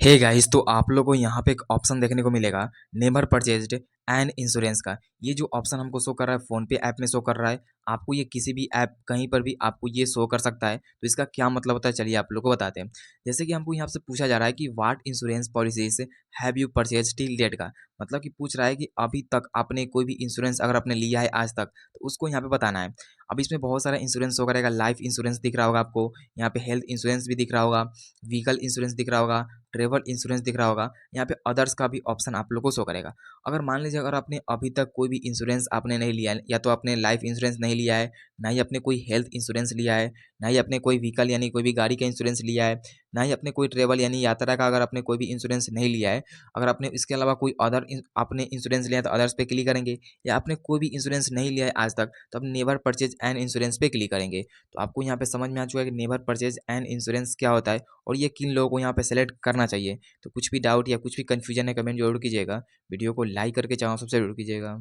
Hey guys, तो आप लोगों को यहाँ पे एक ऑप्शन देखने को मिलेगा नेवर परचेज्ड एन इंश्योरेंस का। ये जो ऑप्शन हमको शो कर रहा है फ़ोन पे ऐप में शो कर रहा है, आपको ये किसी भी ऐप कहीं पर भी आपको ये शो कर सकता है। तो इसका क्या मतलब होता है, चलिए आप लोग को बताते हैं। जैसे कि हमको यहाँ से पूछा जा रहा है कि what insurance policies have you purchased till date का मतलब कि पूछ रहा है कि अभी तक आपने कोई भी इंश्योरेंस अगर आपने लिया है आज तक, तो उसको यहाँ पे बताना है। अब इसमें बहुत सारा इंश्योरेंस शो करेगा, लाइफ इंश्योरेंस दिख रहा होगा आपको, यहाँ पे हेल्थ इंश्योरेंस भी दिख रहा होगा, व्हीकल इंश्योरेंस दिख रहा होगा, ट्रैवल इंश्योरेंस दिख रहा होगा, यहाँ पे अदर्स का भी ऑप्शन आप लोग को शो करेगा। अगर मान लीजिए अगर आपने अभी तक कोई भी इंश्योरेंस आपने नहीं लिया है, या तो आपने लाइफ इंश्योरेंस नहीं लिया है, ना ही आपने कोई हेल्थ इंश्योरेंस लिया है, ना ही आपने कोई व्हीकल यानी कोई भी गाड़ी का इंश्योरेंस लिया है, ना ही आपने कोई ट्रैवल यानी यात्रा का अगर आपने कोई भी इंश्योरेंस नहीं लिया है, अगर आपने इसके अलावा कोई अदर आपने इंश्योरेंस लिया है तो अदर्स पे क्लिक करेंगे, या आपने कोई भी इंश्योरेंस नहीं लिया है आज तक तो आप नेवर परचेज एन इंश्योरेंस पे क्लिक करेंगे। तो आपको यहाँ पे समझ में आ चुका है कि नेवर परचेज एन इंश्योरेंस क्या होता है और ये किन लोगों को यहाँ पे सेलेक्ट करना चाहिए। तो कुछ भी डाउट या कुछ भी कन्फ्यूजन है, कमेंट जरूर कीजिएगा। वीडियो को लाइक करके चैनल सब्सक्राइब जरूर कीजिएगा।